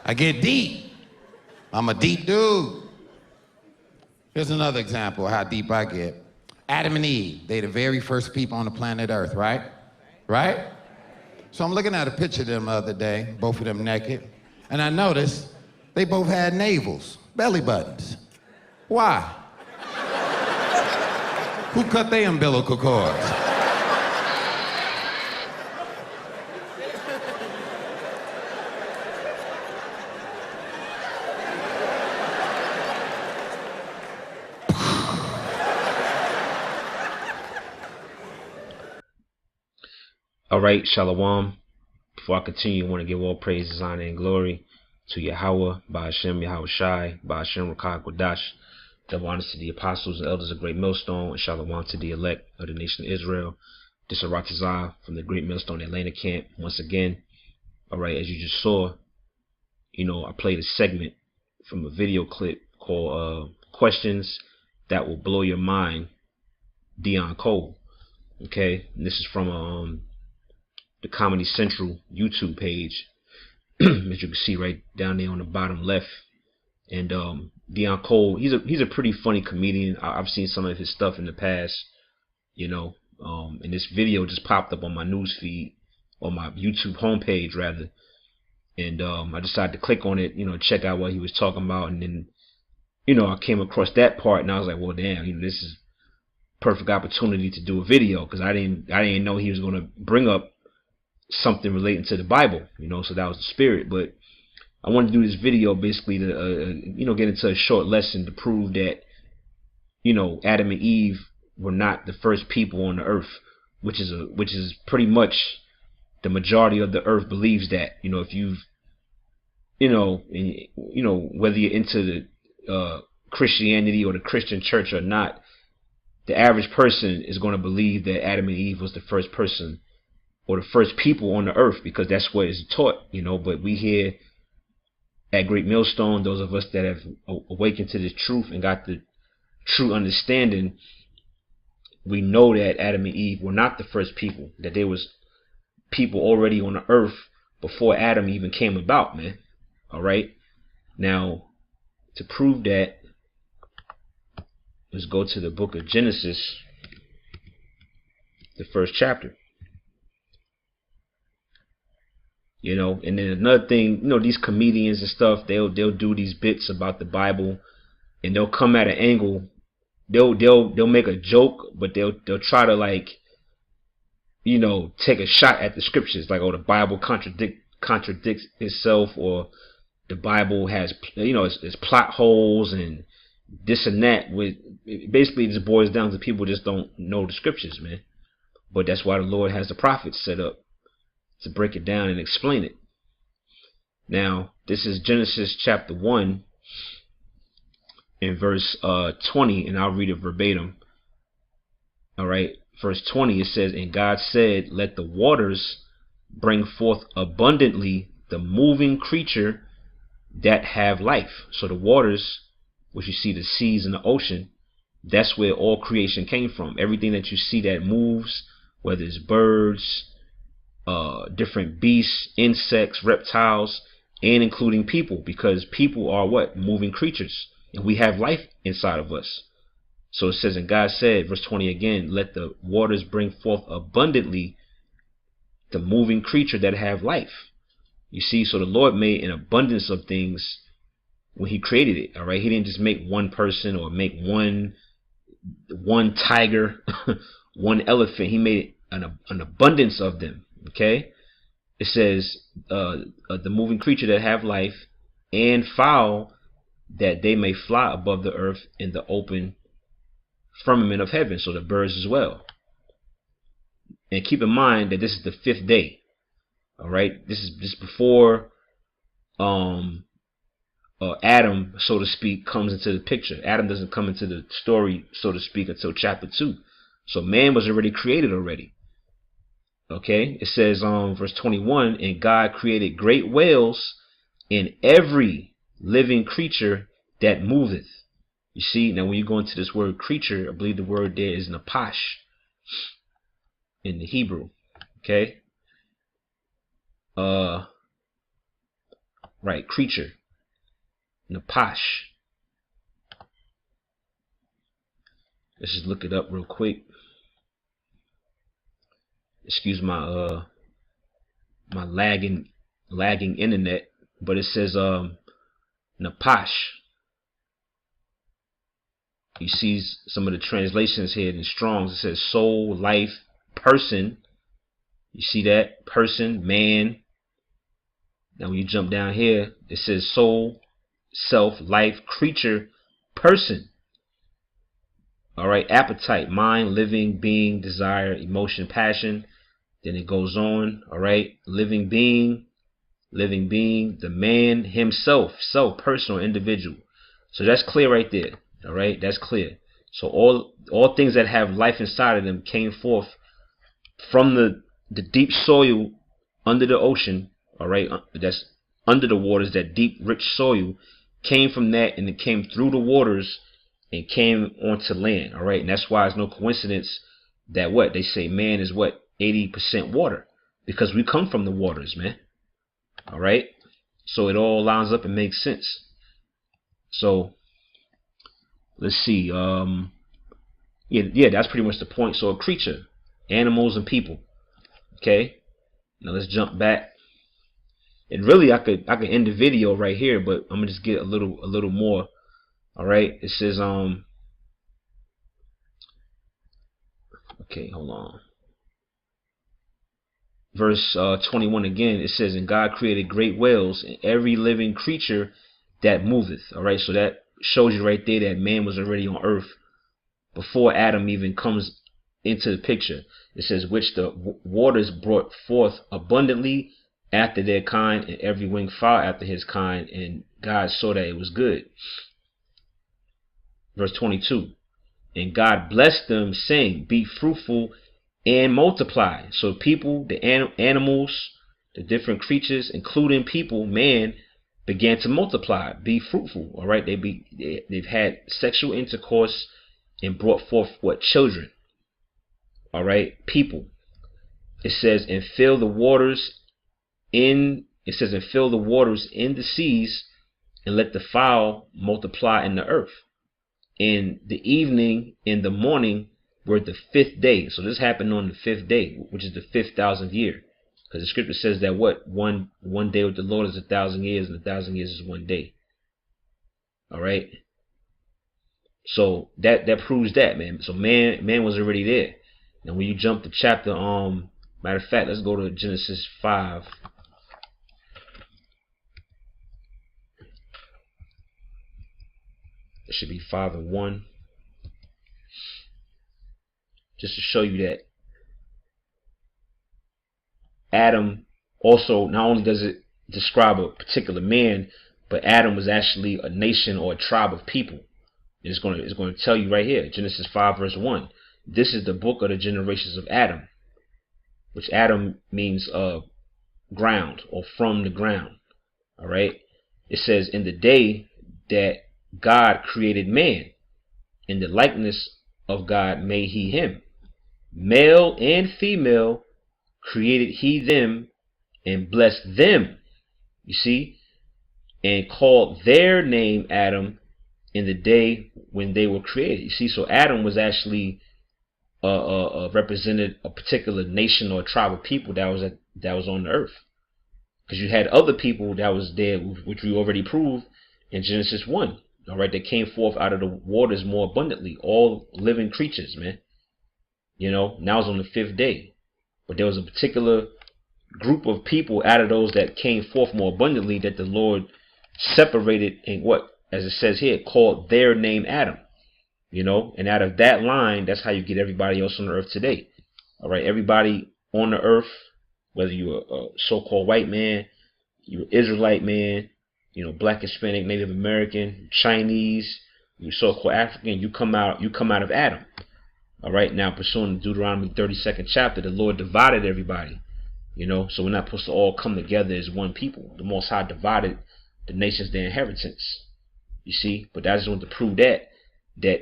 I get deep. I'm a deep dude. Here's another example of how deep I get. Adam and Eve, they the very first people on the planet Earth, right? Right? So I'm looking at a picture of them the other day, both of them naked, and I noticed they both had navels, belly buttons. Why? Who cut their umbilical cords? All right, Shalom. Before I continue, I want to give all praises, honor, and glory to Yahweh, Ba'ashem, Yahweh Shai, Ba'ashem, Rakah, Kodash. Double honors to the apostles and elders of Great Millstone, and Shalom to the elect of the nation of Israel. This is Aratazah from the Great Millstone Atlanta camp once again. All right, as you just saw, I played a segment from a video clip called Questions That Will Blow Your Mind, Dion Cole. Okay, and this is from the Comedy Central YouTube page, as you can see right down there on the bottom left. And Dion Cole, he's a pretty funny comedian. I've seen some of his stuff in the past, and this video just popped up on my news feed, on my YouTube homepage rather. And I decided to click on it, check out what he was talking about. And then, I came across that part, and I was like, well, damn, this is perfect opportunity to do a video, because I didn't know he was going to bring up something relating to the Bible, so that was the spirit. But I wanted to do this video basically to get into a short lesson to prove that Adam and Eve were not the first people on the earth, which is pretty much the majority of the earth believes that. If you've whether you're into the Christianity or the Christian church or not, the average person is going to believe that Adam and Eve was the first person or the first people on the earth, because that's what is taught, But we here at Great Millstone, those of us that have awakened to the truth and got the true understanding, we know that Adam and Eve were not the first people, that there was people already on the earth before Adam even came about, man. All right. Now, to prove that, let's go to the book of Genesis, the first chapter. And then another thing, these comedians and stuff, they'll do these bits about the Bible, and they'll come at an angle. They'll make a joke, but they'll try to take a shot at the scriptures, like, oh, the Bible contradicts itself, or the Bible has it's plot holes and this and that. Basically, it just boils down to people just don't know the scriptures, man. But that's why the Lord has the prophets set up to break it down and explain it. Now, this is Genesis chapter 1 in verse 20, and I'll read it verbatim. All right, verse 20, it says, "And God said, let the waters bring forth abundantly the moving creature that have life." So the waters, which you see, the seas and the ocean, that's where all creation came from. Everything that you see that moves, whether it's birds, different beasts, insects, reptiles, and including people, because people are what? Moving creatures, and we have life inside of us. So it says, and God said, verse 20 again, let the waters bring forth abundantly the moving creature that have life. You see, so the Lord made an abundance of things when he created it. All right, he didn't just make one person or make one tiger, one elephant. He made an abundance of them. Okay, it says the moving creature that have life, and fowl that they may fly above the earth in the open firmament of heaven. So the birds as well. And keep in mind that this is the 5th day. All right, this is just before Adam, so to speak, comes into the picture. Adam doesn't come into the story, so to speak, until chapter 2. So man was already created already. Okay, it says verse 21, and God created great whales and every living creature that moveth. You see, now when you go into this word creature, I believe the word there is napash in the Hebrew. Okay. One right? Creature. Napash. Let's just look it up real quick. Excuse my my lagging internet, but it says Napash. You see some of the translations here in Strong's. It says soul, life, person. You see that? Person, man. Now when you jump down here, it says soul, self, life, creature, person. All right, appetite, mind, living, being, desire, emotion, passion. Then it goes on. All right, living being, the man himself, self, personal, individual. So that's clear right there. All right, that's clear. So all things that have life inside of them came forth from the deep soil under the ocean. All right, that's under the waters. That deep, rich soil came from that, and it came through the waters and came onto land. All right, and that's why it's no coincidence that what they say, man is what 80% water, because we come from the waters, man. All right, so it all lines up and makes sense. So let's see. Yeah, that's pretty much the point. So a creature, animals, and people. Okay. Now let's jump back. And really, I could end the video right here, but I'm gonna just get a little more. All right. It says Okay, hold on. Verse 21 again. It says, "And God created great whales and every living creature that moveth." All right. So that shows you right there that man was already on earth before Adam even comes into the picture. It says, "Which the waters brought forth abundantly after their kind, and every winged fowl after his kind, and God saw that it was good." Verse 22, "And God blessed them, saying, Be fruitful and multiply." So people, the animals, the different creatures, including people, man, began to multiply, be fruitful. All right, they've had sexual intercourse and brought forth what? Children. All right, people. It says, "And fill the waters in." It says, "And fill the waters in the seas, and let the fowl multiply in the earth." And the evening and the morning were the 5th day. So this happened on the 5th day, which is the 5,000th year, because the scripture says that what one day with the Lord is 1,000 years, and 1,000 years is one day. All right. So that proves that, man. So man was already there. Now when you jump to chapter, matter of fact, let's go to Genesis 5. It should be 5 and 1. Just to show you that Adam also, not only does it describe a particular man, but Adam was actually a nation or a tribe of people. It's going to tell you right here, Genesis 5 verse 1. "This is the book of the generations of Adam," which Adam means ground, or from the ground. All right. It says, "In the day that God created man, in the likeness of God made he him. Male and female created he them, and blessed them." You see? "And called their name Adam in the day when they were created." You see? So Adam was actually represented a particular nation or tribe of people that was on the earth. Because you had other people that was there, which we already proved in Genesis 1. All right, they came forth out of the waters more abundantly, all living creatures, man. You know, now it's on the 5th day. But there was a particular group of people out of those that came forth more abundantly that the Lord separated, and what, as it says here, called their name Adam. You know, and out of that line, that's how you get everybody else on the earth today. All right, everybody on the earth, whether you're a so-called white man, you're an Israelite man, you know, black, Hispanic, Native American, Chinese, you so-called African, you come out of Adam. All right, now pursuing Deuteronomy 32nd chapter, the Lord divided everybody. You know, so we're not supposed to all come together as one people. The Most High divided the nations, their inheritance. You see, but that's going to prove that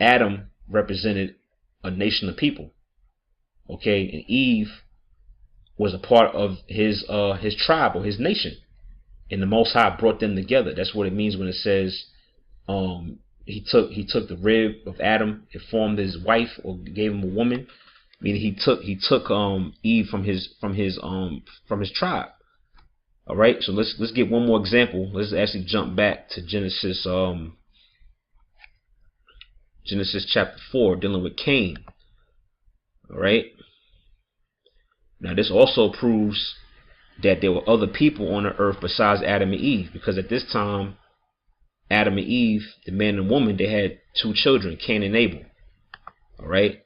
Adam represented a nation of people. Okay, and Eve was a part of his tribe or his nation. and the Most High brought them together. That's what it means when it says he took the rib of Adam and formed his wife, or gave him a woman. Meaning he took Eve from his tribe. All right, so let's get one more example. Let's actually jump back to Genesis chapter 4, dealing with Cain. All right. Now this also proves that there were other people on the earth besides Adam and Eve, because at this time, Adam and Eve, the man and woman, they had 2 children, Cain and Abel. All right.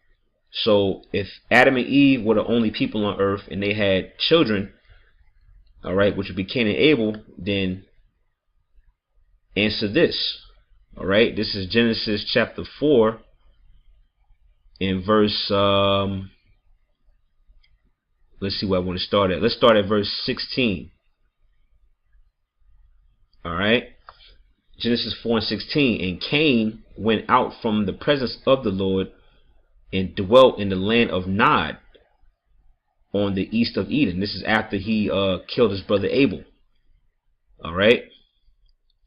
So if Adam and Eve were the only people on earth and they had children, all right, which would be Cain and Abel, then answer this. All right, this is Genesis chapter 4 in verse, let's see where I want to start at. Let's start at verse 16. All right, Genesis 4:16. And Cain went out from the presence of the Lord and dwelt in the land of Nod on the east of Eden. This is after he killed his brother Abel. All right.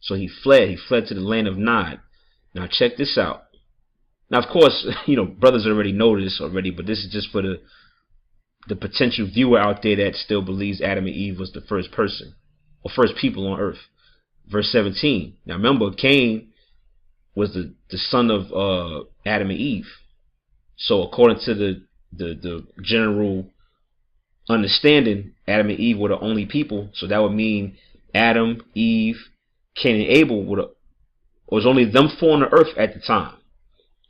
So he fled to the land of Nod. Now check this out. Now, of course, brothers already know this already, but this is just for the potential viewer out there that still believes Adam and Eve was the first person or first people on earth. Verse 17. Now remember, Cain was the son of Adam and Eve. So according to the general understanding, Adam and Eve were the only people. So that would mean Adam, Eve, Cain, and Abel was only them 4 on the earth at the time.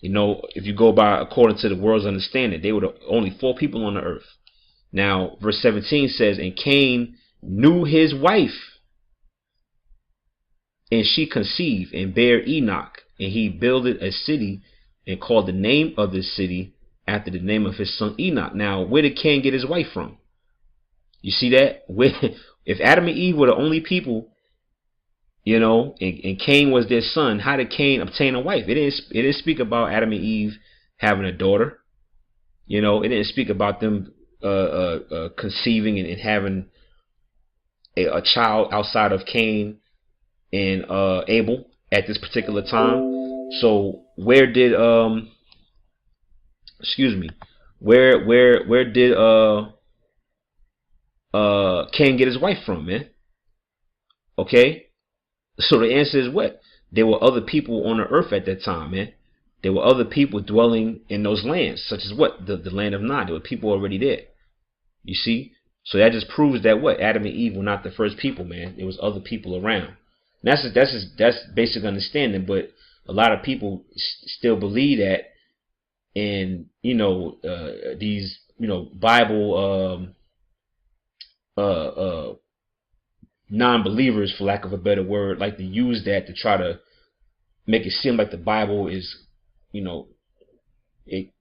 If you go by according to the world's understanding, they were the only 4 people on the earth. Now, verse 17 says, and Cain knew his wife, and she conceived and bare Enoch, and he builded a city and called the name of this city after the name of his son Enoch. Now, where did Cain get his wife from? You see that? If Adam and Eve were the only people, and Cain was their son, how did Cain obtain a wife? It didn't speak about Adam and Eve having a daughter. It didn't speak about them conceiving and having a child outside of Cain and Abel at this particular time. So where did where did Cain get his wife from, man? Okay, so the answer is what? There were other people on the earth at that time, man. There were other people dwelling in those lands, such as what? The land of Nod. There were people already there. You see? So that just proves that what? Adam and Eve were not the first people, man. There was other people around. And that's basic understanding, but a lot of people still believe that, and these Bible non-believers, for lack of a better word, like to use that to try to make it seem like the Bible is, it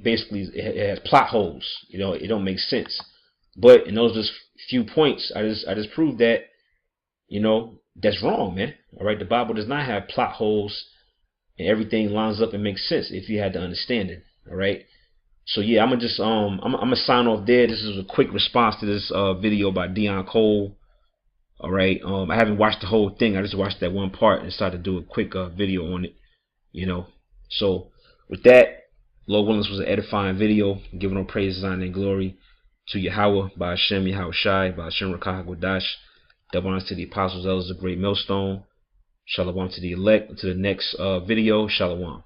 basically it has plot holes. It don't make sense. But in those just few points, I just proved that, that's wrong, man. All right, the Bible does not have plot holes, and everything lines up and makes sense if you had the understanding. All right. So yeah, I'm gonna sign off there. This is a quick response to this video by Dion Cole. All right. I haven't watched the whole thing. I just watched that one part and decided to do a quick video on it. So with that, Lord willing, this was an edifying video, giving all praises, honor, and glory to Yahweh, by Hashem, Yahweh Shai, by Hashem Rakah Gwadash. Double honors to the apostles, elders, the great millstone. Shalom to the elect. Until the next video, Shalom.